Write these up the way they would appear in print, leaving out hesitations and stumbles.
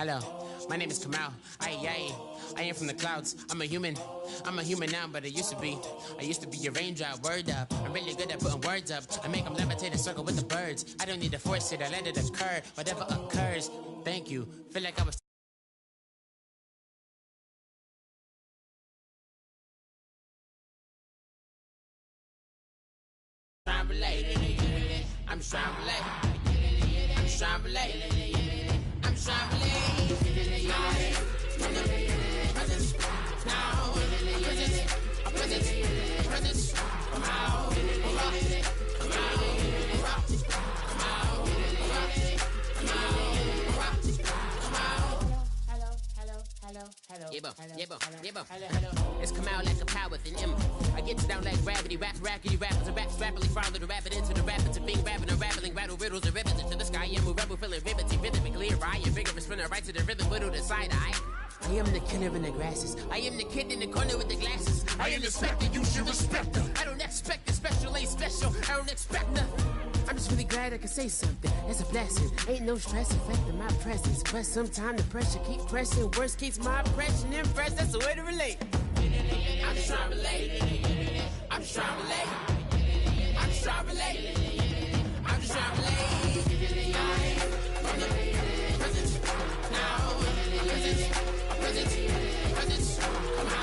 Hello, my name is Kamal. I am from the clouds. I'm a human now, but I used to be a raindrop. Word up, I'm really good at putting words up. I make them levitate and circle with the birds. I don't need to force it, I let it occur. Whatever occurs, thank you. Feel like I was. I'm trying to relate. It's come out like a power with an M. I get you down like gravity, rackety rappers, and raps rapidly follow the rapid into the rapids of being rapping and rattling, rattle riddles and rivets into the sky. I'm a rebel, feeling riveting, rhythmically clear. I am vigorous, spinner right to the rhythm, whittle the side eye. I am the killer in the grasses. I am the kid in the corner with the glasses. I am the spectre, you should respect her. I don't expect the special, ain't special. I don't expect nothing. I'm just really glad I can say something. That's a blessing. Ain't no stress affecting my presence. But sometimes the pressure keep pressing. Worst keeps my impression impressed. That's the way to relate. I'm just trying to relate. I'm just trying to relate. I'm just trying to relate. I'm just trying to relate. From the present, now, present, come out, come out.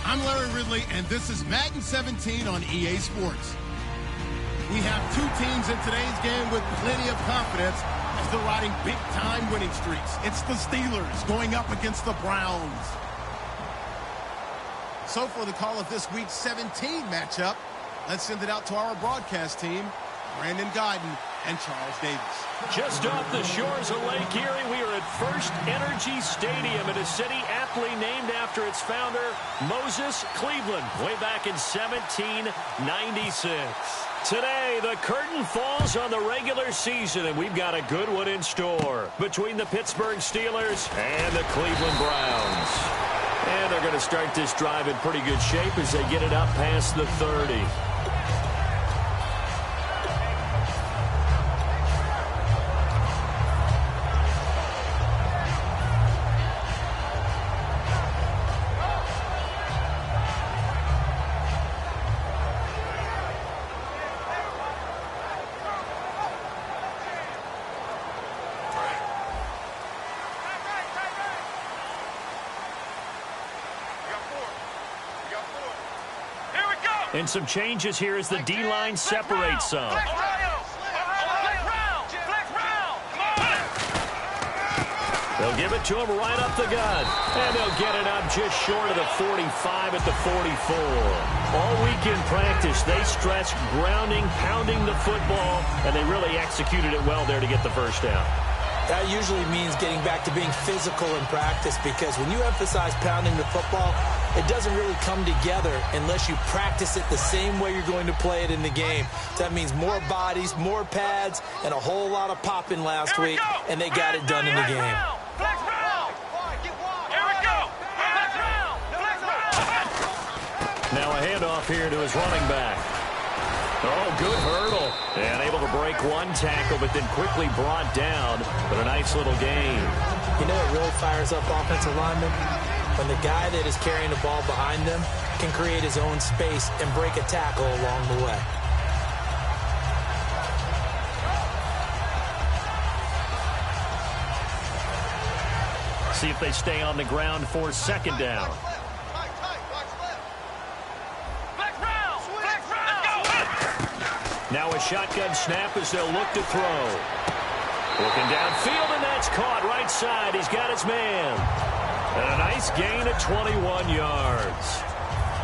I'm Larry Ridley, and this is Madden 17 on EA Sports. We have two teams in today's game with plenty of confidence as they're riding big-time winning streaks. It's the Steelers going up against the Browns. So for the call of this week's 17 matchup, let's send it out to our broadcast team, Brandon Guyton and Charles Davis. Just off the shores of Lake Erie, we are at First Energy Stadium in a city aptly named after its founder, Moses Cleveland, way back in 1796. Today, the curtain falls on the regular season, and we've got a good one in store between the Pittsburgh Steelers and the Cleveland Browns. And they're going to start this drive in pretty good shape as they get it up past the 30. And some changes here as the D-line separates some. They'll give it to him right up the gut. And they'll get it up just short of the 45 at the 44. All week in practice, they stress grounding, pounding the football, and they really executed it well there to get the first down. That usually means getting back to being physical in practice, because when you emphasize pounding the football, it doesn't really come together unless you practice it the same way you're going to play it in the game. That means more bodies, more pads, and a whole lot of popping last week, and they got it done in the game. Now a handoff here to his running back. Oh, good hurdle. And able to break one tackle, but then quickly brought down. But a nice little gain. You know what really fires up offensive linemen? When the guy that is carrying the ball behind them can create his own space and break a tackle along the way. See if they stay on the ground for second down. Now a shotgun snap as they'll look to throw. Looking downfield, and that's caught right side. He's got his man. And a nice gain of 21 yards.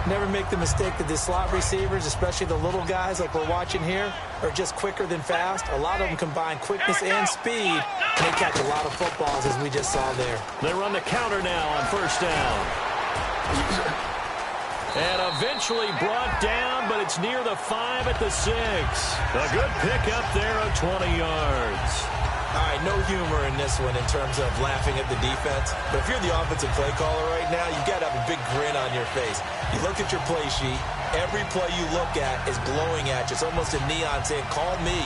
Never make the mistake that the slot receivers, especially the little guys like we're watching here, are just quicker than fast. A lot of them combine quickness and speed, and they catch a lot of footballs, as we just saw there. They run the counter now on first down. And eventually brought down, but it's near the 5 at the 6. A good pickup there of 20 yards. All right, no humor in this one in terms of laughing at the defense. But if you're the offensive play caller right now, you've got to have a big grin on your face. You look at your play sheet. Every play you look at is glowing at you. It's almost a neon saying, call me,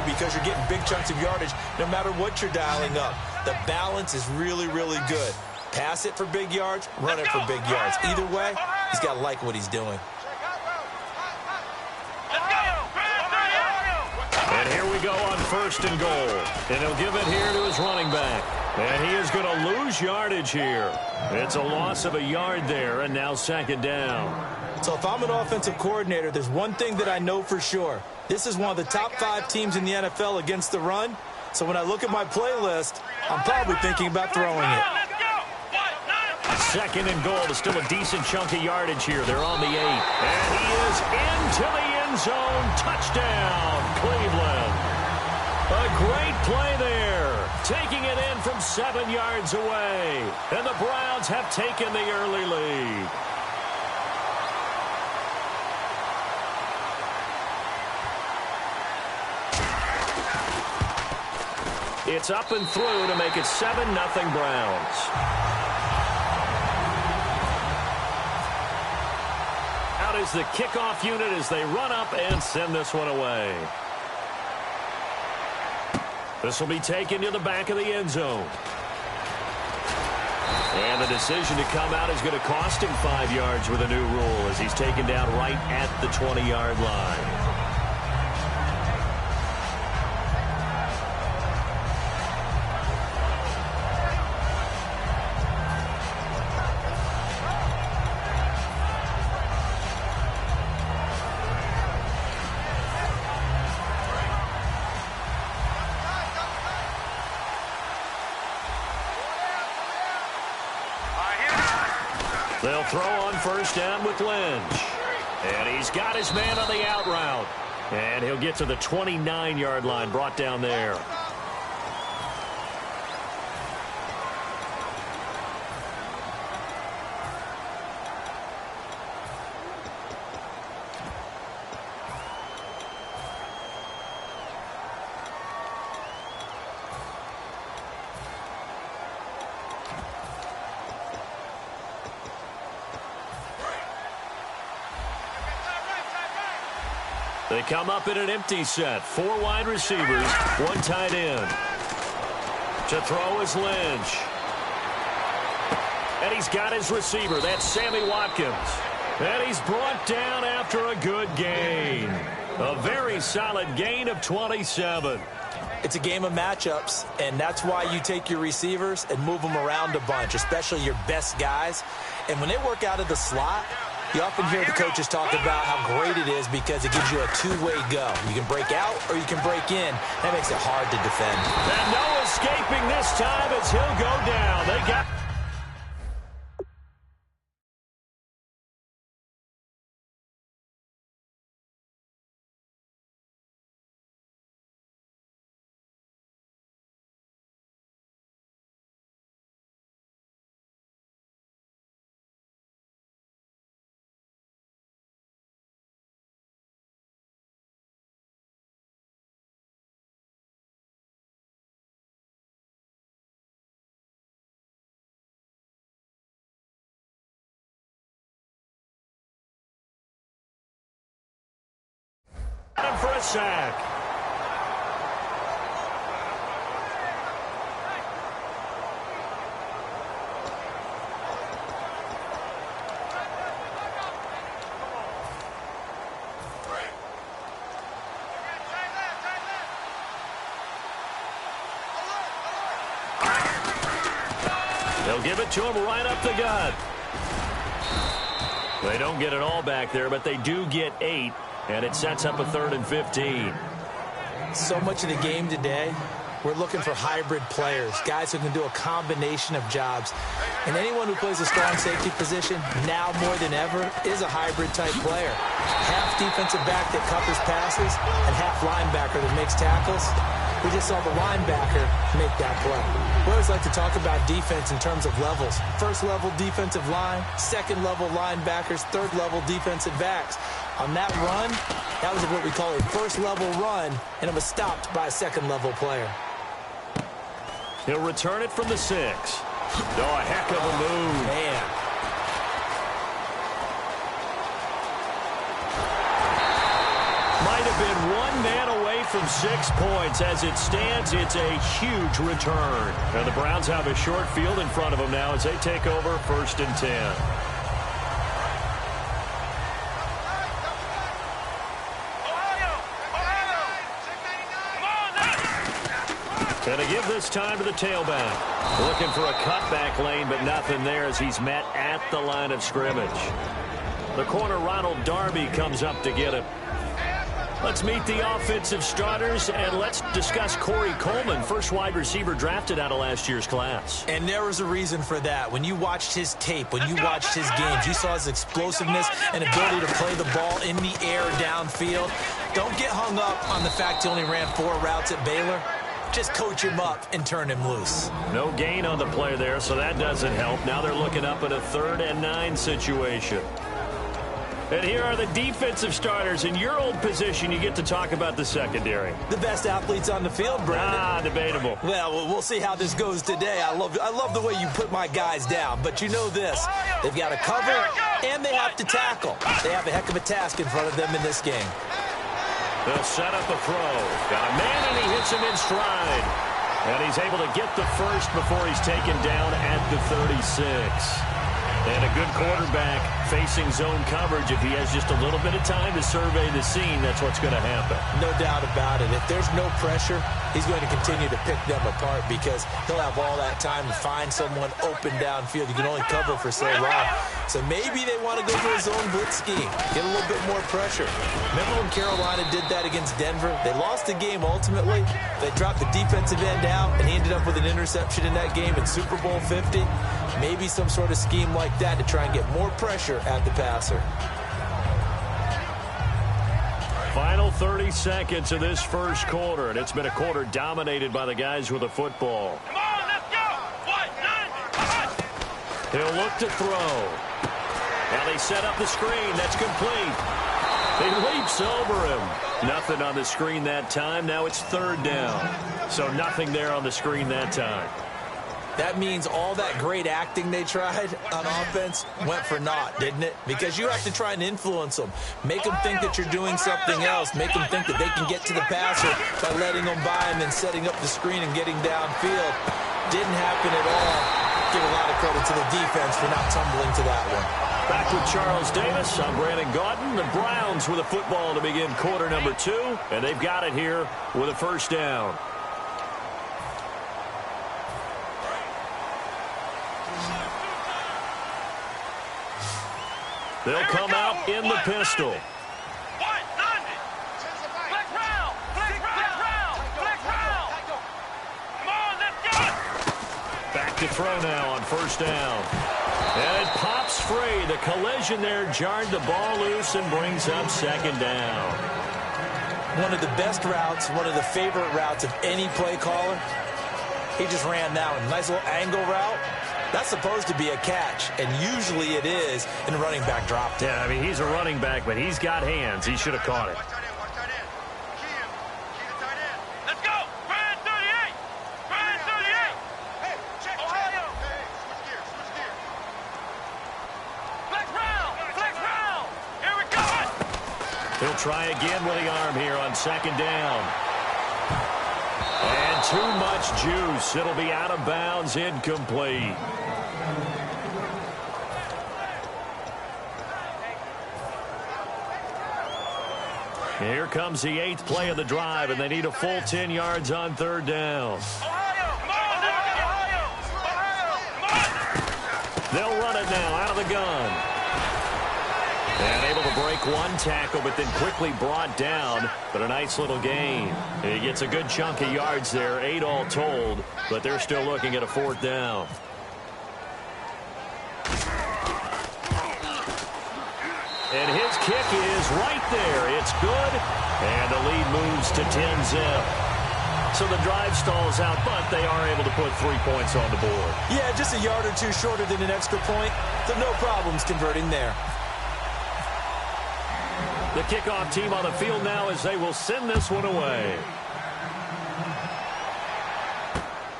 because you're getting big chunks of yardage no matter what you're dialing up. The balance is really, really good. Pass it for big yards, run it for big yards. Either way, he's got to like what he's doing. And here we go on first and goal. And he'll give it here to his running back. And he is going to lose yardage here. It's a loss of a yard there, and now second down. So if I'm an offensive coordinator, there's one thing that I know for sure. This is one of the top 5 teams in the NFL against the run. So when I look at my playlist, I'm probably thinking about throwing it. Second and goal is still a decent chunk of yardage here. They're on the 8. And he is into the end zone. Touchdown, Cleveland. A great play there. Taking it in from 7 yards away. And the Browns have taken the early lead. It's up and through to make it 7-0 Browns. Is the kickoff unit as they run up and send this one away. This will be taken to the back of the end zone. And the decision to come out is going to cost him 5 yards with a new rule as he's taken down right at the 20-yard line. They'll throw on first down with Lynch. And he's got his man on the out route. And he'll get to the 29-yard line, brought down there. They come up in an empty set. 4 wide receivers, 1 tight end. To throw is Lynch. And he's got his receiver. That's Sammy Watkins. And he's brought down after a good gain. A very solid gain of 27. It's a game of matchups, and that's why you take your receivers and move them around a bunch, especially your best guys. And when they work out of the slot, You often hear the coaches talk about how great it is because it gives you a two-way go. You can break out or you can break in. That makes it hard to defend. And no escaping this time as he'll go down. They got... for a sack. They'll give it to him right up the gut. They don't get it all back there, but they do get 8. And it sets up a 3rd and 15. So much of the game today, we're looking for hybrid players, guys who can do a combination of jobs. And anyone who plays a strong safety position, now more than ever, is a hybrid-type player. Half defensive back that covers passes and half linebacker that makes tackles. We just saw the linebacker make that play. We always like to talk about defense in terms of levels. First-level defensive line, second-level linebackers, third-level defensive backs. On that run, that was what we call a first-level run, and it was stopped by a second-level player. He'll return it from the 6. Oh, a heck of a move. Man. Might have been one man away from 6 points. As it stands, it's a huge return. And the Browns have a short field in front of them now as they take over 1st and 10. Going to give this time to the tailback. Looking for a cutback lane, but nothing there as he's met at the line of scrimmage. The corner, Ronald Darby, comes up to get him. Let's meet the offensive starters, and let's discuss Corey Coleman, first wide receiver drafted out of last year's class. And there was a reason for that. When you watched his tape, when you watched his games, you saw his explosiveness and ability to play the ball in the air downfield. Don't get hung up on the fact he only ran 4 routes at Baylor. Just coach him up and turn him loose. No gain on the play there, so that doesn't help. Now they're looking up at a 3rd and 9 situation. And here are the defensive starters. In your old position, you get to talk about the secondary. The best athletes on the field, Brandon. Debatable. Well, we'll see how this goes today. I love the way you put my guys down. But you know this. They've got to cover, and they have to tackle. They have a heck of a task in front of them in this game. They'll set up a throw. Got a man, and he hits him in stride. And he's able to get the first before he's taken down at the 36. And a good quarterback facing zone coverage. If he has just a little bit of time to survey the scene, that's what's going to happen. No doubt about it. If there's no pressure, he's going to continue to pick them apart because he'll have all that time to find someone open downfield. You can only cover for so long. So maybe they want to go to a zone blitz scheme, get a little bit more pressure. Remember when Carolina did that against Denver? They lost the game ultimately. They dropped the defensive end out, and he ended up with an interception in that game in Super Bowl 50. Maybe some sort of scheme like that to try and get more pressure at the passer. Final 30 seconds of this first quarter, and it's been a quarter dominated by the guys with the football. Come on, let's go! He'll look to throw. Now they set up the screen. That's complete. He leaps over him. Nothing on the screen that time. Now it's 3rd down. So nothing there on the screen that time. That means all that great acting they tried on offense went for naught, didn't it? Because you have to try and influence them. Make them think that you're doing something else. Make them think that they can get to the passer by letting them by and then setting up the screen and getting downfield. Didn't happen at all. Give a lot of credit to the defense for not tumbling to that one. Back with Charles Davis. I'm Brandon Gaudin. The Browns with a football to begin quarter number 2, and they've got it here with a 1st down. They'll come out in the pistol. Back to throw now on first down. And it pops free. The collision there jarred the ball loose and brings up second down. One of the best routes, one of the favorite routes of any play caller. He just ran that one. Nice little angle route. That's supposed to be a catch, and usually it is in a running back drop. Yeah, I mean, he's a running back, but he's got hands. He should have caught it. Let's go! Brand 38! Brand 38! Hey, check, Ohio! Hey, switch gears, switch gears. Flex round! Flex round! Here we go! He'll try again with the arm here on second down. And too much juice. It'll be out of bounds, incomplete. Here comes the 8th play of the drive, and they need a full 10 yards on third down. Ohio! Come on, Ohio! Ohio! Come on! They'll run it now out of the gun. And able to break one tackle, but then quickly brought down. But a nice little gain. He gets a good chunk of yards there, 8 all told, but they're still looking at a fourth down. And his kick is right there. It's good. And the lead moves to 10-zip. So the drive stalls out, but they are able to put 3 points on the board. Yeah, just a yard or two shorter than an extra point. So no problems converting there. The kickoff team on the field now as they will send this one away.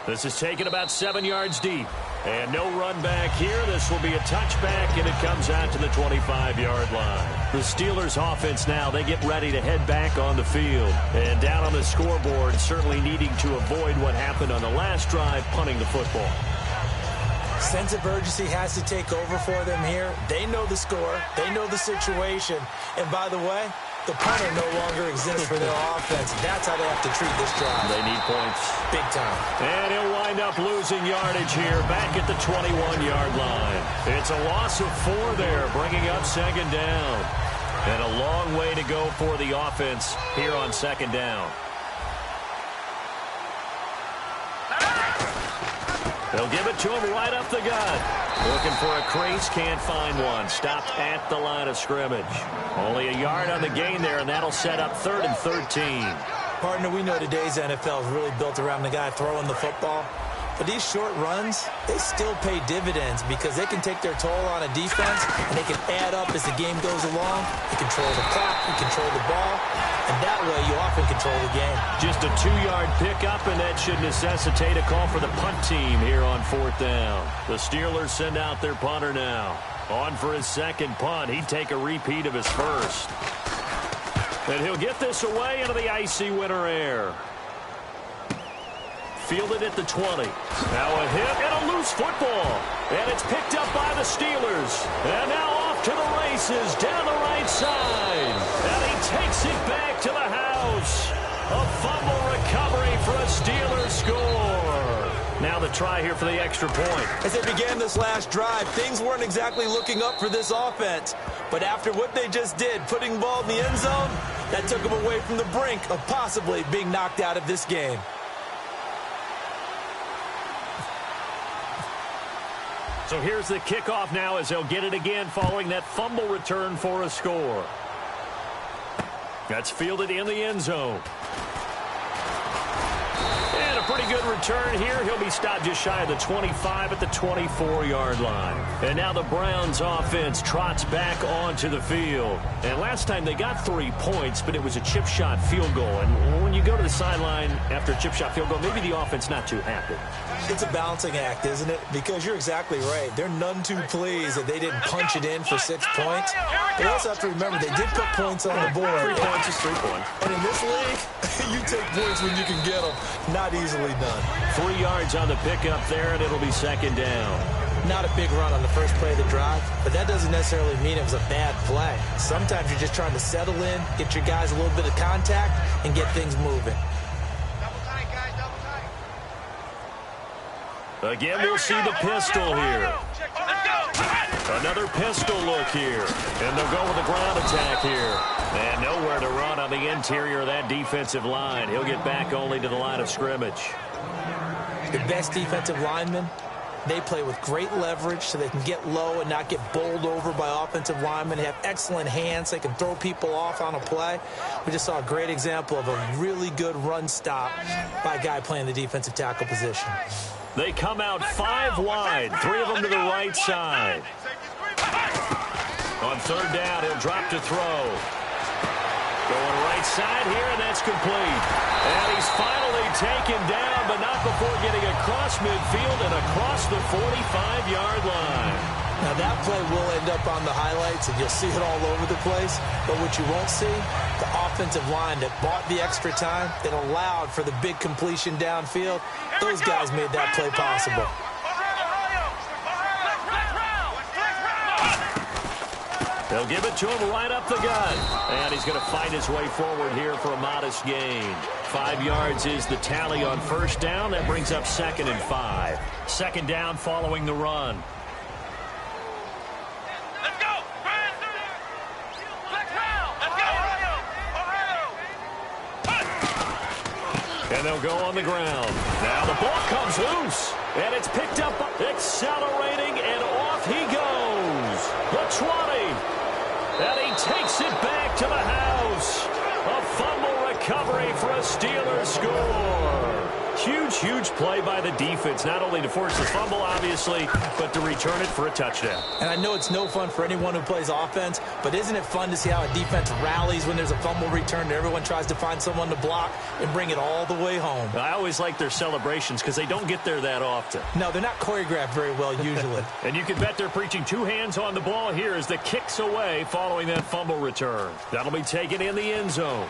This is taken about 7 yards deep. And no run back here. This will be a touchback, and it comes out to the 25-yard line. The Steelers offense now, they get ready to head back on the field. And down on the scoreboard, certainly needing to avoid what happened on the last drive, punting the football. Sense of urgency has to take over for them here. They know the score. They know the situation. And by the way, the punter no longer exists for their offense. That's how they have to treat this drive. They need points. Big time. And he'll wind up losing yardage here back at the 21-yard line. It's a loss of 4 there, bringing up second down. And a long way to go for the offense here on second down. They'll give it to him right up the gut. Looking for a crease, can't find one. Stopped at the line of scrimmage. Only a yard on the gain there, and that'll set up 3rd and 13. Partner, we know today's NFL is really built around the guy throwing the football. But these short runs, they still pay dividends because they can take their toll on a defense, and they can add up as the game goes along. You control the clock, you control the ball, and that way you often control the game. Just a 2-yard pickup, and that should necessitate a call for the punt team here on 4th down. The Steelers send out their punter now. On for his second punt. He'd take a repeat of his first. And he'll get this away into the icy winter air. Fielded at the 20. Now a hit and a loose football. And it's picked up by the Steelers. And now off to the races down the right side. And he takes it back to the house. A fumble recovery for a Steelers score. Now the try here for the extra point. As they began this last drive, things weren't exactly looking up for this offense. But after what they just did, putting the ball in the end zone, that took them away from the brink of possibly being knocked out of this game. So here's the kickoff now as they'll get it again following that fumble return for a score. That's fielded in the end zone. And a pretty good return here. He'll be stopped just shy of the 25 at the 24-yard line. And now the Browns offense trots back onto the field. And last time they got 3 points, but it was a chip shot field goal. And when you go to the sideline after a chip shot field goal, maybe the offense not too happy. It's a balancing act, isn't it? Because you're exactly right. They're none too pleased that they didn't punch it in for 6 points. But you also have to remember they did put points on the board. 3 points is 3 points. And in this league, you take points when you can get them. Not easily done. 3 yards on the pickup there, and it'll be second down. Not a big run on the first play of the drive, but that doesn't necessarily mean it was a bad play. Sometimes you're just trying to settle in, get your guys a little bit of contact, and get things moving. Again, we'll see the pistol here. Let's go! Another pistol look here. And they'll go with the ground attack here. And nowhere to run on the interior of that defensive line. He'll get back only to the line of scrimmage. The best defensive linemen, they play with great leverage so they can get low and not get bowled over by offensive linemen. They have excellent hands. They can throw people off on a play. We just saw a great example of a really good run stop by a guy playing the defensive tackle position. They come out 5 wide, 3 of them to the right side. On third down, he'll drop to throw. Going right side here, and that's complete. And he's finally taken down, but not before getting across midfield and across the 45-yard line. Now, that play will end up on the highlights, and you'll see it all over the place. But what you won't see, the offensive line that bought the extra time, that allowed for the big completion downfield, those guys made that play possible. They'll give it to him right up the gut. And he's going to fight his way forward here for a modest gain. 5 yards is the tally on first down. That brings up 2nd and 5. Second down following the run. Let's go! Let's go! And they'll go on the ground. Now the ball comes loose. And it's picked up, accelerating, and off he goes. The 20. And he takes it back to the house. A fumble recovery for a Steelers score. Huge, huge play by the defense, not only to force the fumble, obviously, but to return it for a touchdown. And I know it's no fun for anyone who plays offense, but isn't it fun to see how a defense rallies when there's a fumble return and everyone tries to find someone to block and bring it all the way home? I always like their celebrations because they don't get there that often. No, they're not choreographed very well usually. And you can bet they're preaching 2 hands on the ball here as the kick's away following that fumble return. That'll be taken in the end zone.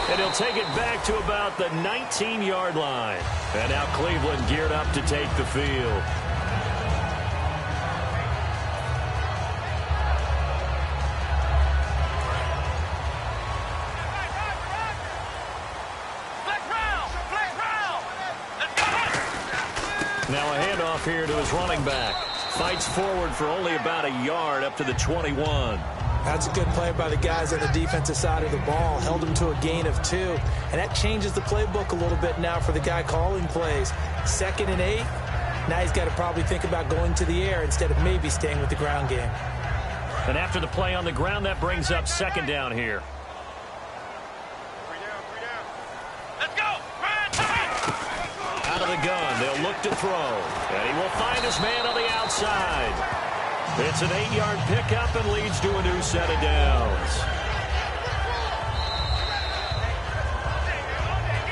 And he'll take it back to about the 19-yard line. And now Cleveland geared up to take the field. Now a handoff here to his running back. Fights forward for only about a yard up to the 21. That's a good play by the guys on the defensive side of the ball. Held him to a gain of 2. And that changes the playbook a little bit now for the guy calling plays. 2nd and 8. Now he's got to probably think about going to the air instead of maybe staying with the ground game. And after the play on the ground, that brings up 2nd down here. Let's go! Out of the gun, they'll look to throw. And he will find his man on the outside. It's an 8-yard pickup and leads to a new set of downs.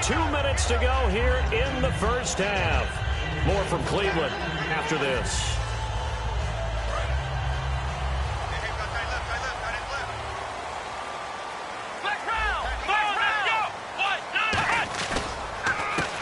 2 minutes to go here in the first half. More from Cleveland after this.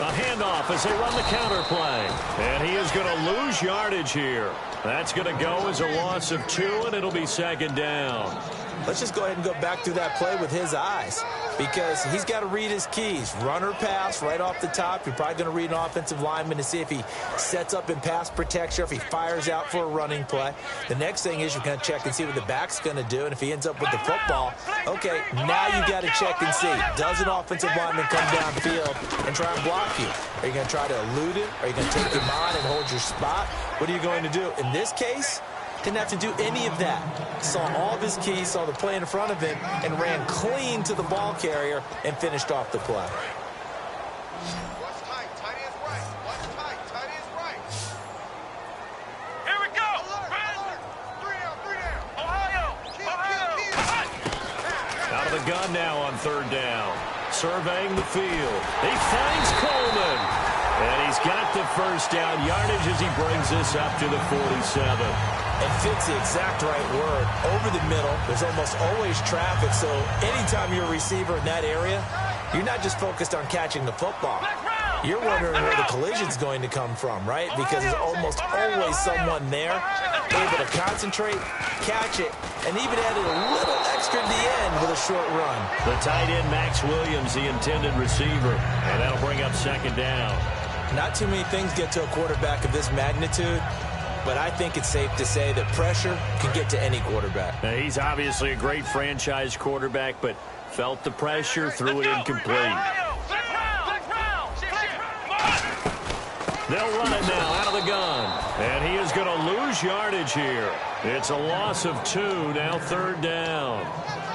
A handoff as they run the counter play. And he is going to lose yardage here. That's going to go as a loss of 2, and it'll be 2nd down. Let's just go ahead and go back through that play with his eyes, because he's got to read his keys. Run or pass right off the top. You're probably going to read an offensive lineman to see if he sets up in pass protection or if he fires out for a running play. The next thing is you're going to check and see what the back's going to do, and if he ends up with the football, okay, now you got to check and see. Does an offensive lineman come downfield and try and block you? Are you going to try to elude it? Are you going to take him on and hold your spot? What are you going to do? In this case, didn't have to do any of that. Saw all of his keys, saw the play in front of him, and ran clean to the ball carrier and finished off the play. Watch tight. Tight is right. Watch tight. Tight is right. Here we go. Alert. 3 down. Ohio. Out of the gun now on 3rd down. Surveying the field. He finds Coleman. And he's got the first down yardage as he brings this up to the 47. It fits the exact right word. Over the middle, there's almost always traffic, so anytime you're a receiver in that area, you're not just focused on catching the football. You're wondering where the collision's going to come from, right? Because there's almost always someone there able to concentrate, catch it, and even added a little extra at the end with a short run. The tight end, Max Williams, the intended receiver, and that'll bring up 2nd down. Not too many things get to a quarterback of this magnitude but I think it's safe to say that pressure can get to any quarterback. Now, he's obviously a great franchise quarterback, but felt the pressure, threw it incomplete. They'll run it now out of the gun. And he is going to lose yardage here. It's a loss of 2, now 3rd down.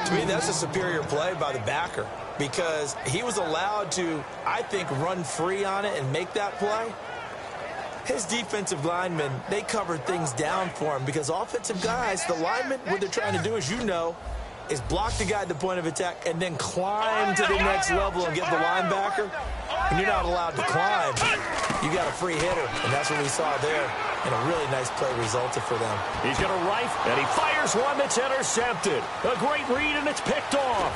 To me, that's a superior play by the backer because he was allowed to, I think, run free on it and make that play. His defensive linemen, they covered things down for him because offensive guys, the linemen, what they're trying to do, as you know, is block the guy at the point of attack and then climb to the next level and get the linebacker. And you're not allowed to climb. You got a free hitter, and that's what we saw there. And a really nice play resulted for them. He's going to rifle, and he fires one that's intercepted. A great read, and it's picked off.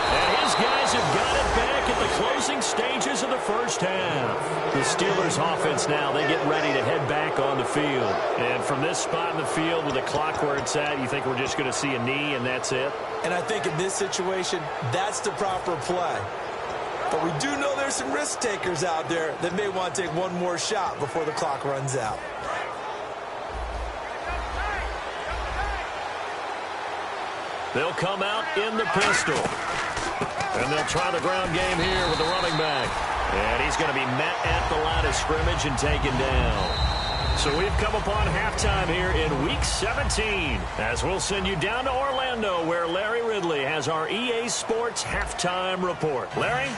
And his guys have got it back at the closing stages of the first half. The Steelers' offense now, they get ready to head back on the field. And from this spot in the field with the clock where it's at, you think we're just going to see a knee and that's it? And I think in this situation, that's the proper play. But we do know there's some risk takers out there that may want to take one more shot before the clock runs out. They'll come out in the pistol. And they'll try the ground game here with the running back. And he's going to be met at the line of scrimmage and taken down. So we've come upon halftime here in Week 17, as we'll send you down to Orlando, where Larry Ridley has our EA Sports halftime report. Larry?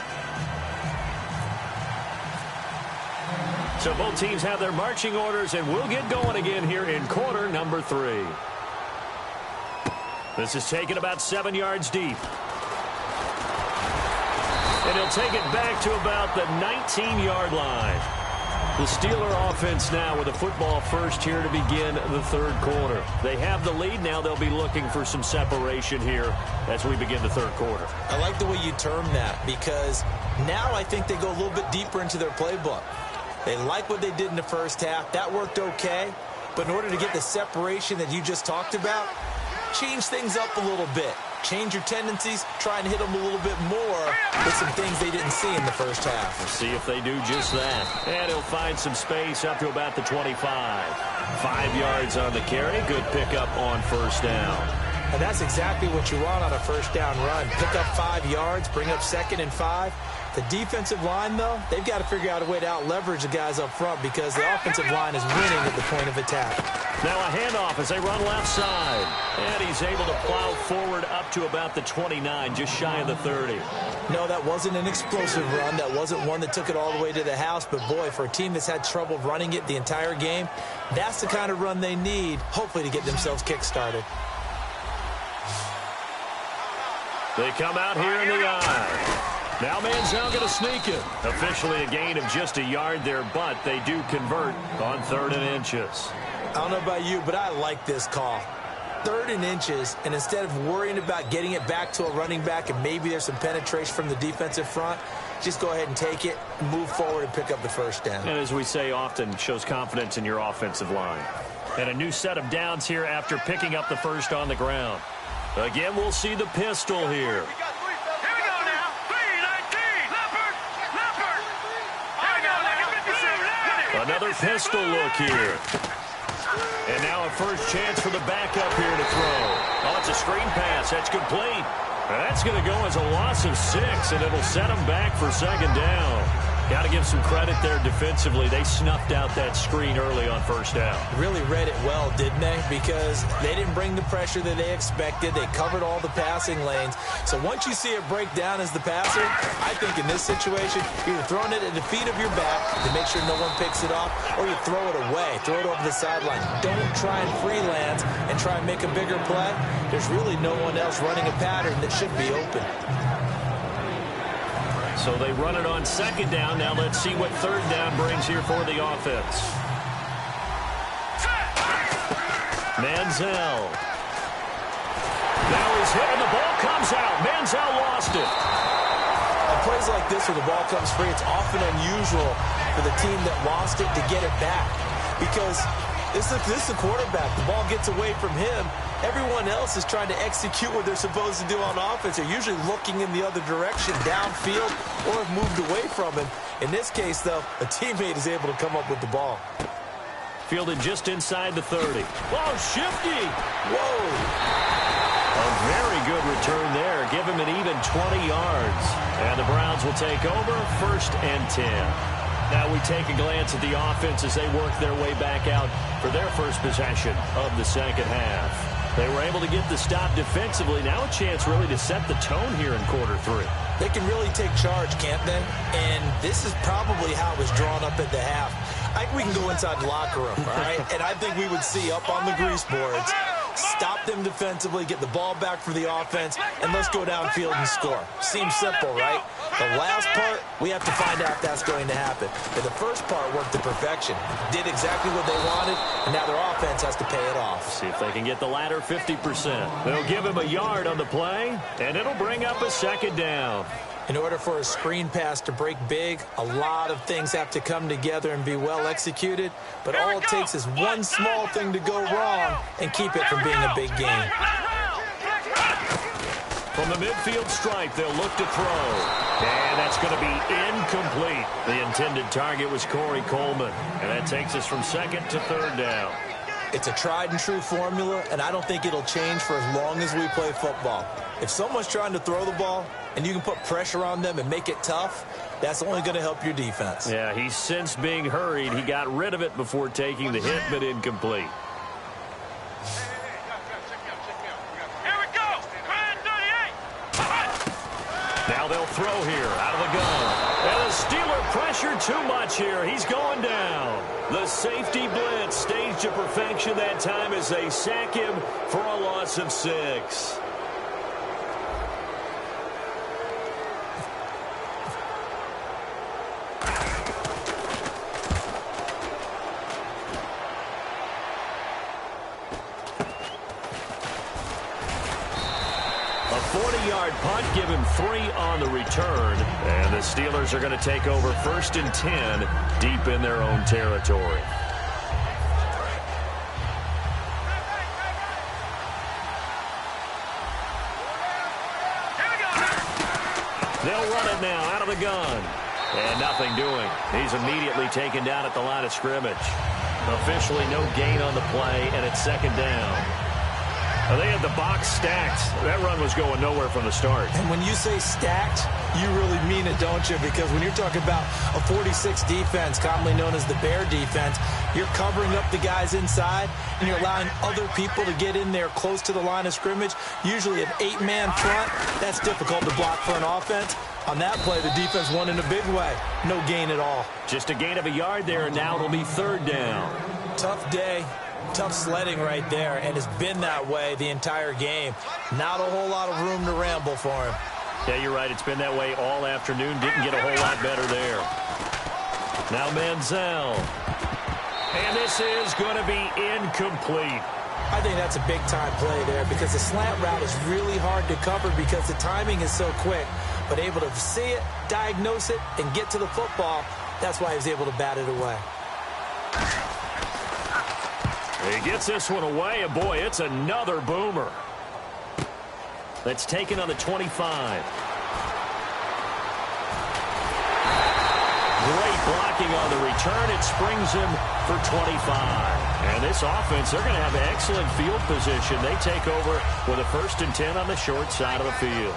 So both teams have their marching orders, and we'll get going again here in quarter number 3. This is taken about 7 yards deep. And he'll take it back to about the 19-yard line. The Steeler offense now with a football first here to begin the 3rd quarter. They have the lead. Now they'll be looking for some separation here as we begin the 3rd quarter. I like the way you term that because now I think they go a little bit deeper into their playbook. They like what they did in the first half. That worked okay. But in order to get the separation that you just talked about, change things up a little bit. Change your tendencies, try and hit them a little bit more with some things they didn't see in the first half. We'll see if they do just that. And he'll find some space up to about the 25. 5 yards on the carry. Good pickup on first down. And that's exactly what you want on a first down run. Pick up 5 yards, bring up 2nd and 5. The defensive line, though, they've got to figure out a way to out-leverage the guys up front because the offensive line is winning at the point of attack. Now a handoff as they run left side. And he's able to plow forward up to about the 29, just shy of the 30. No, that wasn't an explosive run. That wasn't one that took it all the way to the house. But, boy, for a team that's had trouble running it the entire game, that's the kind of run they need, hopefully, to get themselves kick-started. They come out here in the eye. Now Manziel going to sneak it. Officially a gain of just a yard there, but they do convert on 3rd and inches. I don't know about you, but I like this call. 3rd and inches, and instead of worrying about getting it back to a running back and maybe there's some penetration from the defensive front, just go ahead and take it, move forward, and pick up the first down. And as we say often, shows confidence in your offensive line. And a new set of downs here after picking up the first on the ground. Again, we'll see the pistol here. Another pistol look here. And now a first chance for the backup here to throw. Oh, it's a screen pass. That's complete. That's going to go as a loss of 6, and it'll set them back for 2nd down. Got to give some credit there defensively. They snuffed out that screen early on first down. Really read it well, didn't they? Because they didn't bring the pressure that they expected. They covered all the passing lanes. So once you see it break down as the passer, I think in this situation, you're either throwing it at the feet of your back to make sure no one picks it off, or you throw it away, throw it over the sideline. Don't try and freelance and try and make a bigger play. There's really no one else running a pattern that should be open. So they run it on 2nd down. Now let's see what 3rd down brings here for the offense. Manziel. Now he's hit and the ball comes out. Manziel lost it. On plays like this where the ball comes free, it's often unusual for the team that lost it to get it back. Because this is the quarterback. The ball gets away from him. Everyone else is trying to execute what they're supposed to do on offense. They're usually looking in the other direction, downfield, or have moved away from him. In this case, though, a teammate is able to come up with the ball. fielded just inside the 30. Oh, shifty. Whoa. A very good return there. Give him an even 20 yards. And the Browns will take over 1st and 10. Now we take a glance at the offense as they work their way back out for their first possession of the second half. They were able to get the stop defensively. Now a chance really to set the tone here in quarter 3. They can really take charge, can't they? And this is probably how it was drawn up at the half. I think we can go inside the locker room, all right? And I think we would see up on the grease boards, stop them defensively, get the ball back for the offense, and let's go downfield and score. Seems simple, right? The last part, we have to find out if that's going to happen. But the first part worked to perfection. Did exactly what they wanted, and now their offense has to pay it off. See if they can get the latter 50%. They'll give him a yard on the play, and it'll bring up a 2nd down. In order for a screen pass to break big, a lot of things have to come together and be well executed. But all it takes is one small thing to go wrong and keep it from being a big game. From the midfield stripe, they'll look to throw. And that's going to be incomplete. The intended target was Corey Coleman. And that takes us from 2nd to 3rd down. It's a tried-and-true formula, and I don't think it'll change for as long as we play football. If someone's trying to throw the ball and you can put pressure on them and make it tough, that's only going to help your defense. Yeah, he sensed being hurried. He got rid of it before taking the hit, but incomplete. Here we go. 38. Now they'll throw here out of the gun. And the Steeler pressure too much here. He's going down. The safety blitz staged to perfection that time as they sack him for a loss of 6. A 40-yard punt, give him 3 on the return. And the Steelers are going to take over 1st and 10 deep in their own territory. They'll run it now out of the gun. And nothing doing. He's immediately taken down at the line of scrimmage. Officially no gain on the play, and it's 2nd down. They had the box stacked. That run was going nowhere from the start. And when you say stacked, you really mean it, don't you? Because when you're talking about a 46 defense, commonly known as the Bear defense, you're covering up the guys inside, and you're allowing other people to get in there close to the line of scrimmage. Usually an 8-man front. That's difficult to block for an offense. On that play, the defense won in a big way. No gain at all. Just a gain of a yard there, and now it'll be 3rd down. Tough day. Tough sledding right there, and it's been that way the entire game. Not a whole lot of room to ramble for him. Yeah, you're right. It's been that way all afternoon. Didn't get a whole lot better there. Now Manziel. And this is going to be incomplete. I think that's a big-time play there because the slant route is really hard to cover because the timing is so quick. But able to see it, diagnose it, and get to the football, that's why he was able to bat it away. He gets this one away, and boy, it's another boomer. That's taken on the 25. Great blocking on the return. It springs him for 25. And this offense, they're going to have excellent field position. They take over with a 1st and 10 on the short side of the field.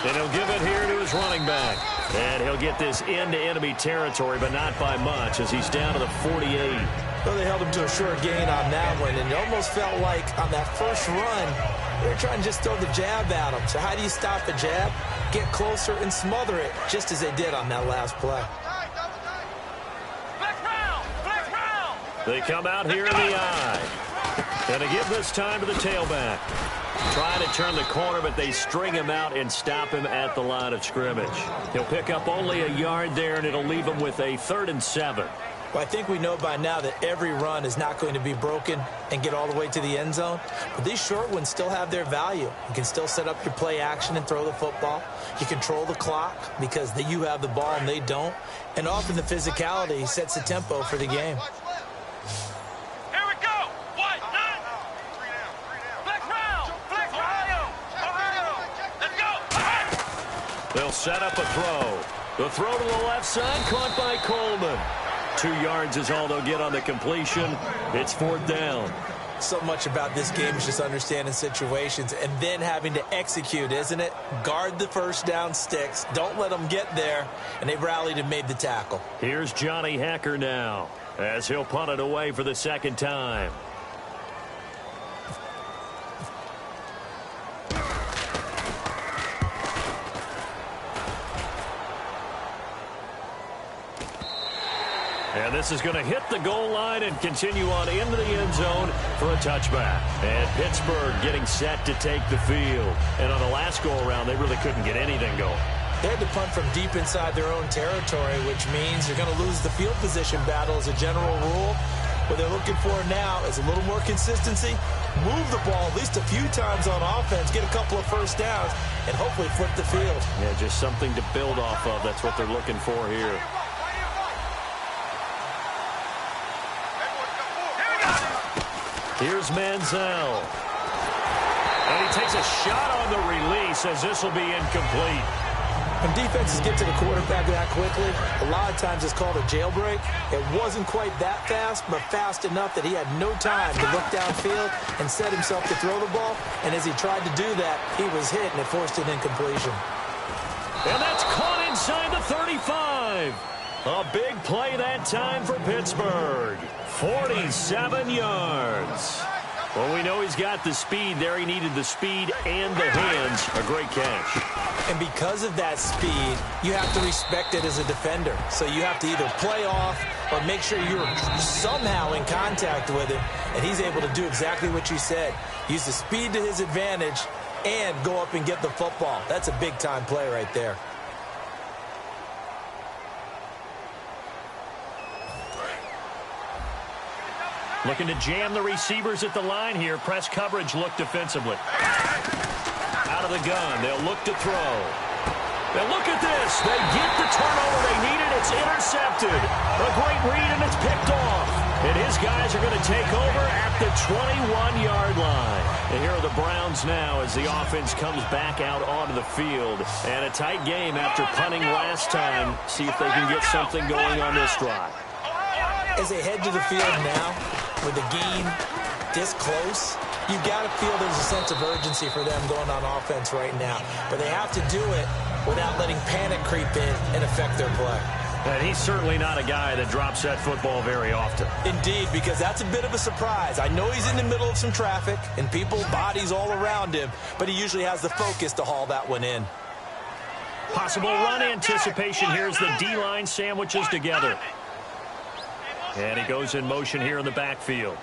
And he'll give it here to his running back. And he'll get this into enemy territory, but not by much as he's down to the 48. Well, they held him to a short gain on that one, and it almost felt like on that first run, they were trying to just throw the jab at him. So how do you stop the jab? Get closer and smother it, just as they did on that last play. They come out here in the eye. And they give this time to the tailback. Trying to turn the corner, but they string him out and stop him at the line of scrimmage. He'll pick up only a yard there, and it'll leave him with a 3rd and 7. Well, I think we know by now that every run is not going to be broken and get all the way to the end zone. But these short ones still have their value. You can still set up your play action and throw the football. You control the clock because you have the ball and they don't. And often the physicality sets the tempo for the game. They'll set up a throw. The throw to the left side, caught by Coleman. 2 yards is all they'll get on the completion. It's 4th down. So much about this game is just understanding situations and then having to execute, isn't it? Guard the first down sticks. Don't let them get there. And they rallied and made the tackle. Here's Johnny Hacker now as he'll punt it away for the 2nd time. And this is going to hit the goal line and continue on into the end zone for a touchback. And Pittsburgh getting set to take the field. And on the last go-around, they really couldn't get anything going. They had to punt from deep inside their own territory, which means you're going to lose the field position battle as a general rule. What they're looking for now is a little more consistency, move the ball at least a few times on offense, get a couple of first downs, and hopefully flip the field. Yeah, just something to build off of. That's what they're looking for here. Here's Manziel. And he takes a shot on the release as this will be incomplete. When defenses get to the quarterback that quickly, a lot of times it's called a jailbreak. It wasn't quite that fast, but fast enough that he had no time to look downfield and set himself to throw the ball. And as he tried to do that, he was hit, and it forced an incompletion. And that's caught inside the 35. A big play that time for Pittsburgh. 47 yards. Well, we know he's got the speed there. He needed the speed and the hands. A great catch. And because of that speed, you have to respect it as a defender. So you have to either play off or make sure you're somehow in contact with him. And he's able to do exactly what you said. Use the speed to his advantage and go up and get the football. That's a big-time play right there. Looking to jam the receivers at the line here. Press coverage look defensively. Out of the gun. They'll look to throw. Now look at this. They get the turnover they needed. It's intercepted. A great read, and it's picked off. And his guys are going to take over at the 21-yard line. And here are the Browns now as the offense comes back out onto the field. And a tight game after punting last time. See if they can get something going on this drive. As they head to the field now, with the game this close, you've got to feel there's a sense of urgency for them going on offense right now. But they have to do it without letting panic creep in and affect their play. And he's certainly not a guy that drops that football very often. Indeed, because that's a bit of a surprise. I know he's in the middle of some traffic and people's bodies all around him, but he usually has the focus to haul that one in. Possible run anticipation here as the D-line sandwiches together. And he goes in motion here in the backfield.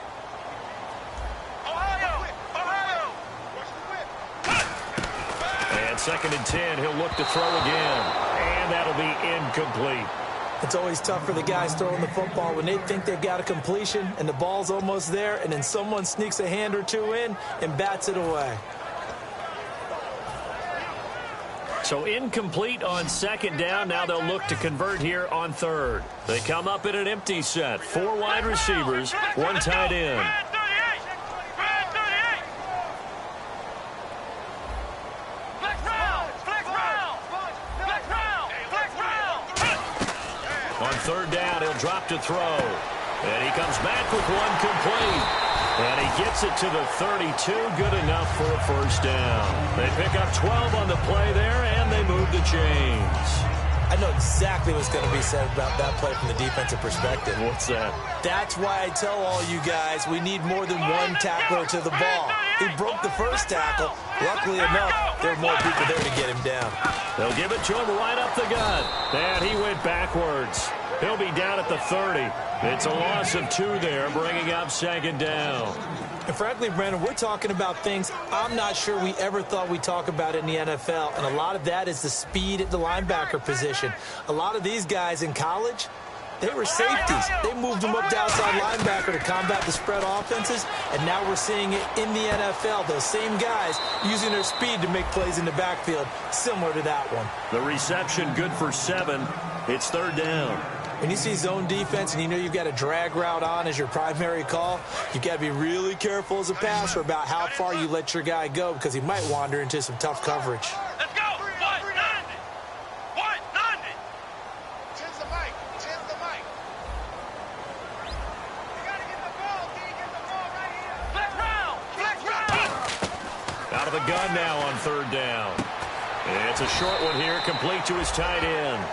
And 2nd and 10, he'll look to throw again. And that'll be incomplete. It's always tough for the guys throwing the football when they think they've got a completion and the ball's almost there, and then someone sneaks a hand or two in and bats it away. So incomplete on 2nd down. Now they'll look to convert here on 3rd. They come up in an empty set. 4 wide receivers, 1 tight end. On 3rd down, he'll drop to throw. And he comes back with 1 complete. And he gets it to the 32, good enough for a 1st down. They pick up 12 on the play there, and they move the chains. I know exactly what's going to be said about that play from the defensive perspective. What's that? That's why I tell all you guys we need more than 1 tackler to the ball. He broke the first tackle. Luckily enough, there were more people there to get him down. They'll give it to him right up the gut. And he went backwards. He'll be down at the 30. It's a loss of 2 there, bringing up 2nd down. And frankly, Brandon, we're talking about things I'm not sure we ever thought we'd talk about in the NFL. And a lot of that is the speed at the linebacker position. A lot of these guys in college, they were safeties. They moved them up to outside linebacker to combat the spread offenses. And now we're seeing it in the NFL. Those same guys using their speed to make plays in the backfield, similar to that one. The reception good for 7. It's 3rd down. When you see zone defense and you know you've got a drag route on as your primary call, you've got to be really careful as a passer about how far you let your guy go because he might wander into some tough coverage. Let's go! 190! 190! Out of the gun now on third down. It's a short one here, complete to his tight end.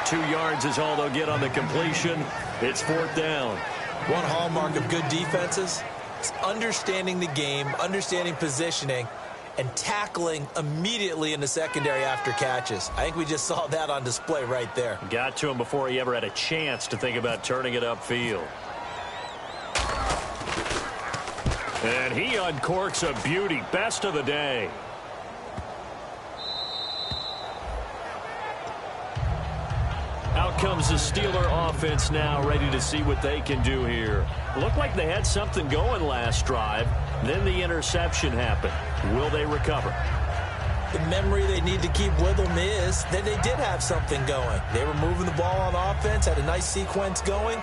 2 yards is all they'll get on the completion. It's fourth down. One hallmark of good defenses is understanding the game, understanding positioning, and tackling immediately in the secondary after catches. I think we just saw that on display right there. Got to him before he ever had a chance to think about turning it upfield. And he uncorks a beauty. Best of the day. Out comes the Steeler offense now, ready to see what they can do here. Looked like they had something going last drive. Then the interception happened. Will they recover? The memory they need to keep with them is that they did have something going. They were moving the ball on offense, had a nice sequence going.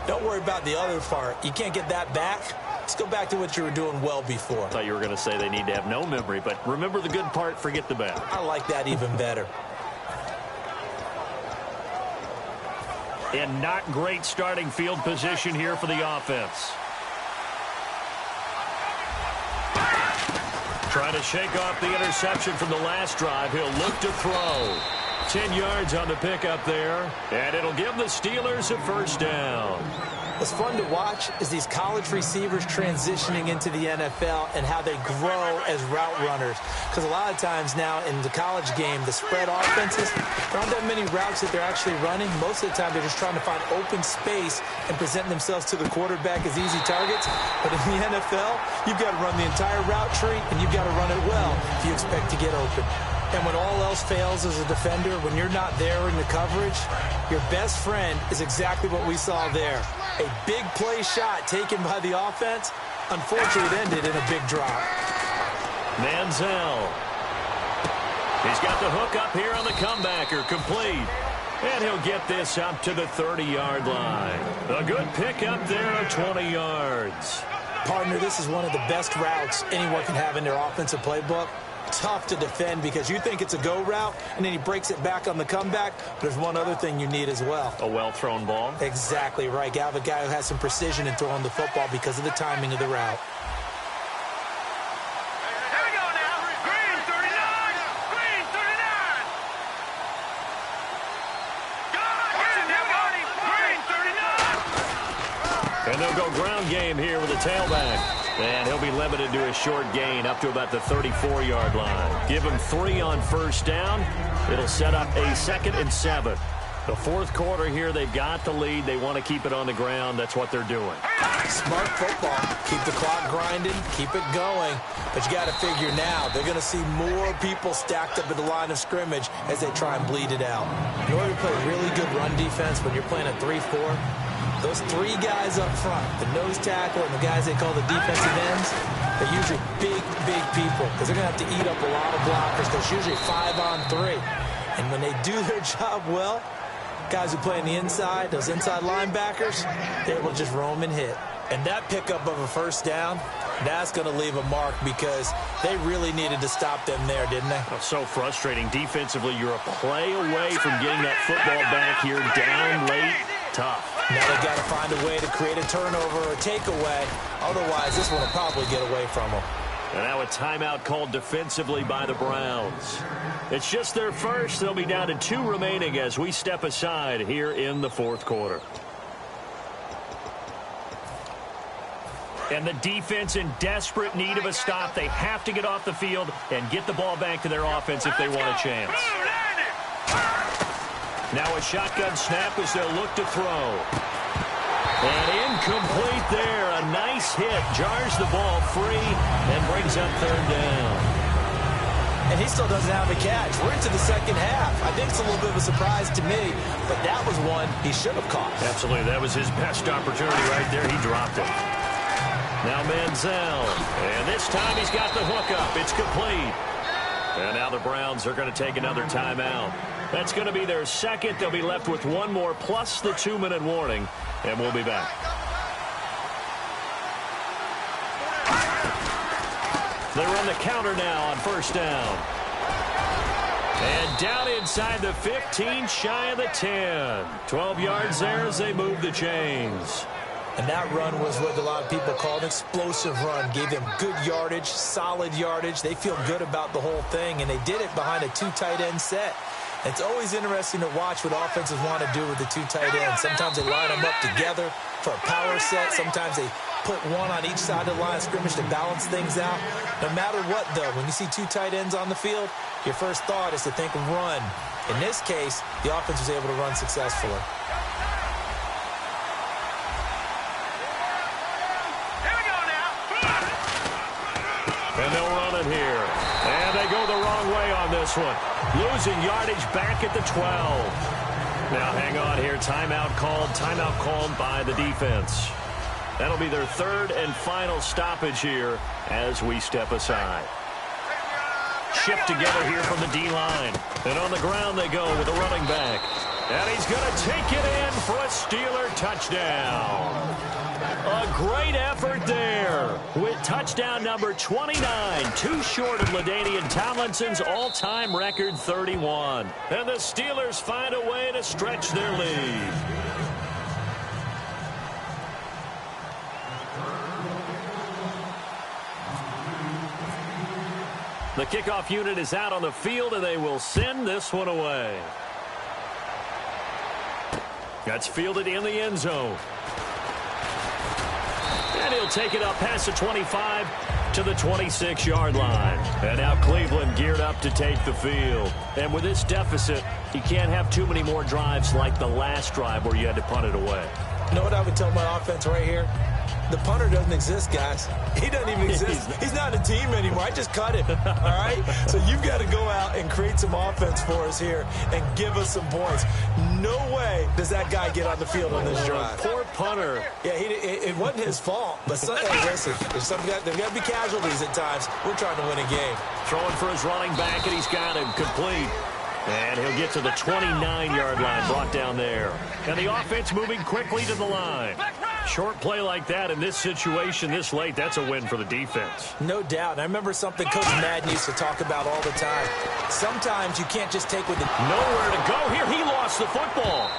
Don't worry about the other part. You can't get that back. Let's go back to what you were doing well before. I thought you were going to say they need to have no memory, but remember the good part, forget the bad. I like that even better. And not great starting field position here for the offense. Trying to shake off the interception from the last drive. He'll look to throw. 10 yards on the pickup there. And it'll give the Steelers a first down. What's fun to watch is these college receivers transitioning into the NFL and how they grow as route runners. Because a lot of times now in the college game, the spread offenses, there aren't that many routes that they're actually running. Most of the time, they're just trying to find open space and present themselves to the quarterback as easy targets. But in the NFL, you've got to run the entire route tree, and you've got to run it well if you expect to get open. And when all else fails as a defender, when you're not there in the coverage, your best friend is exactly what we saw there. A big play shot taken by the offense. Unfortunately, it ended in a big drop. Manziel. He's got the hook up here on the comebacker, complete. And he'll get this up to the 30-yard line. A good pick up there of 20 yards. Partner, this is one of the best routes anyone can have in their offensive playbook. Tough to defend because you think it's a go route, and then he breaks it back on the comeback. There's one other thing you need as well. A well-thrown ball. Exactly right. You have a guy who has some precision in throwing the football because of the timing of the route. Here we go now. Green 39. Green 39. Go again, everybody. Green 39. And they'll go ground game here with a tailback. And he'll be limited to a short gain up to about the 34-yard line. Give him 3 on first down. It'll set up a 2nd and 7. The fourth quarter here, they've got the lead. They want to keep it on the ground. That's what they're doing. Smart football. Keep the clock grinding. Keep it going. But you got to figure now, they're going to see more people stacked up at the line of scrimmage as they try and bleed it out. In order to play really good run defense when you're playing a 3-4, those 3 guys up front, the nose tackle and the guys they call the defensive ends, they're usually big people because they're going to have to eat up a lot of blockers. There's usually 5 on 3. And when they do their job well, guys who play on the inside, those inside linebackers, they will just roam and hit. And that pickup of a first down, that's going to leave a mark because they really needed to stop them there, didn't they? Oh, so frustrating. Defensively, you're a play away from getting that football back here down late. Tough. Now they've got to find a way to create a turnover or a takeaway. Otherwise, this one will probably get away from them. And now a timeout called defensively by the Browns. It's just their first. They'll be down to 2 remaining as we step aside here in the fourth quarter. And the defense in desperate need of a stop. They have to get off the field and get the ball back to their offense if they want a chance. Now a shotgun snap as they'll look to throw. And incomplete there. A nice hit. Jars the ball free and brings up third down. And he still doesn't have a catch. We're into the second half. I think it's a little bit of a surprise to me, but that was one he should have caught. Absolutely. That was his best opportunity right there. He dropped it. Now Manziel. And this time he's got the hook up. It's complete. And now the Browns are going to take another timeout. That's going to be their second. They'll be left with 1 more plus the 2-minute warning. And we'll be back. They run the counter now on first down. And down inside the 15, shy of the 10. 12 yards there as they move the chains. And that run was what a lot of people call an explosive run. Gave them good yardage, solid yardage. They feel good about the whole thing, and they did it behind a 2 tight end set. It's always interesting to watch what offenses want to do with the 2 tight ends. Sometimes they line them up together for a power set. Sometimes they put one on each side of the line of scrimmage to balance things out. No matter what, though, when you see 2 tight ends on the field, your first thought is to think of run. In this case, the offense was able to run successfully. And they'll run it here. And they go the wrong way on this one. Losing yardage back at the 12. Now hang on here. Timeout called by the defense. That'll be their 3rd and final stoppage here as we step aside. Shift together here from the D-line. And on the ground they go with a running back. And he's going to take it in for a Steeler touchdown. A great effort there with touchdown number 29, too short of LaDainian Tomlinson's all-time record 31. And the Steelers find a way to stretch their lead. The kickoff unit is out on the field, and they will send this one away. That's fielded in the end zone. And he'll take it up past the 25 to the 26-yard line. And now Cleveland geared up to take the field. And with this deficit, you can't have too many more drives like the last drive where you had to punt it away. You know what I would tell my offense right here? The punter doesn't exist, guys. He doesn't even exist. He's not a team anymore. I just cut him, all right? So you've got to go out and create some offense for us here and give us some points. No way does that guy get on the field on this drive. Poor punter. Yeah, it wasn't his fault. But hey, listen, there's got to be casualties at times. We're trying to win a game. Throwing for his running back, and he's got him complete. And he'll get to the 29-yard line, brought down there. And the offense moving quickly to the line. Short play like that in this situation this late, that's a win for the defense. No doubt. And I remember something Coach Madden used to talk about all the time. Sometimes you can't just take with it. Nowhere to go here. He lost the football.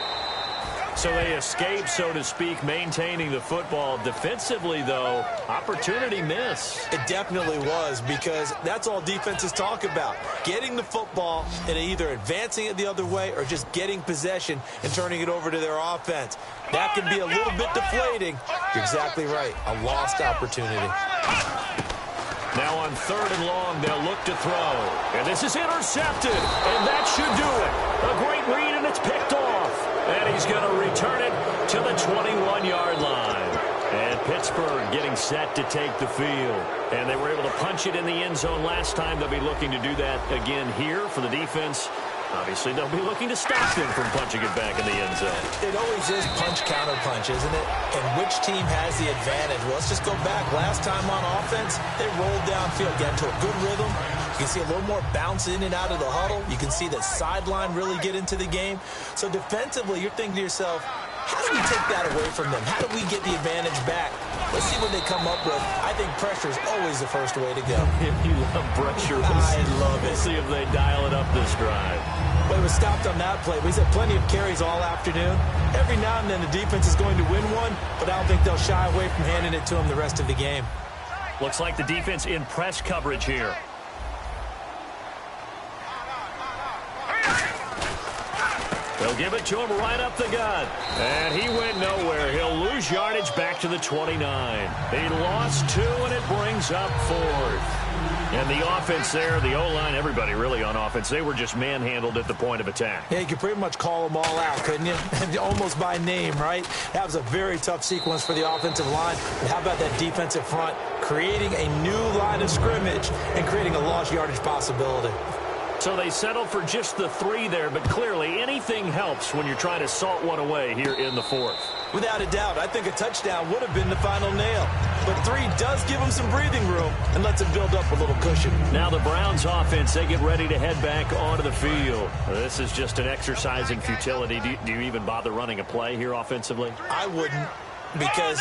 So they escape, so to speak, maintaining the football. Defensively, though, opportunity miss. It definitely was, because that's all defenses talk about. Getting the football and either advancing it the other way or just getting possession and turning it over to their offense. That can be a little bit deflating. You're exactly right. A lost opportunity. Now on 3rd and long, they'll look to throw. And this is intercepted. And that should do it. A great read, and it's picked off. And he's going to return it to the 21-yard line. And Pittsburgh getting set to take the field. And they were able to punch it in the end zone last time. They'll be looking to do that again here for the defense. Obviously, they'll be looking to stop them from punching it back in the end zone. It always is punch-counter-punch, isn't it? And which team has the advantage? Well, let's just go back. Last time on offense, they rolled downfield, got into a good rhythm. You can see a little more bounce in and out of the huddle. You can see the sideline really get into the game. So defensively, you're thinking to yourself, how do we take that away from them? How do we get the advantage back? Let's see what they come up with. I think pressure is always the first way to go. You love pressure. I love it. We'll see if they dial it up this drive. Well, he was stopped on that play. But he's had plenty of carries all afternoon. Every now and then the defense is going to win one, but I don't think they'll shy away from handing it to him the rest of the game. Looks like the defense in press coverage here. They'll give it to him right up the gut. And he went nowhere. He'll lose yardage back to the 29. He lost 2, and it brings up 4th. And the offense there, the O-line, everybody really on offense, they were just manhandled at the point of attack. Yeah, you could pretty much call them all out, couldn't you? Almost by name, right? That was a very tough sequence for the offensive line. And how about that defensive front creating a new line of scrimmage and creating a lost yardage possibility? So they settled for just the 3 there, but clearly anything helps when you're trying to salt one away here in the 4th. Without a doubt, I think a touchdown would have been the final nail. But 3 does give them some breathing room and lets them build up a little cushion. Now the Browns offense, they get ready to head back onto the field. This is just an exercise in futility. Do you even bother running a play here offensively? I wouldn't, because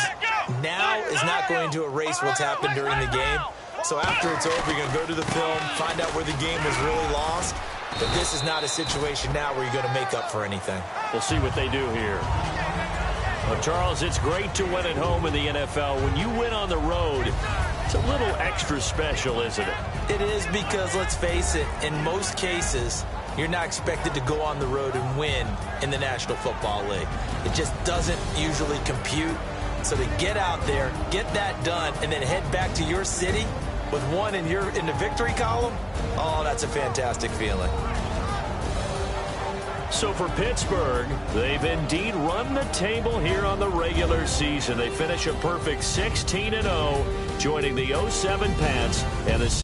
now is not going to erase what's happened during the game. So after it's over, you're going to go to the film, find out where the game was really lost. But this is not a situation now where you're going to make up for anything. We'll see what they do here. Well, Charles, it's great to win at home in the NFL. When you win on the road, it's a little extra special, isn't it? It is, because, let's face it, in most cases, you're not expected to go on the road and win in the National Football League. It just doesn't usually compute. So to get out there, get that done, and then head back to your city with one in the victory column, oh, that's a fantastic feeling. So for Pittsburgh, they've indeed run the table here on the regular season. They finish a perfect 16-0, joining the 07 Pats and the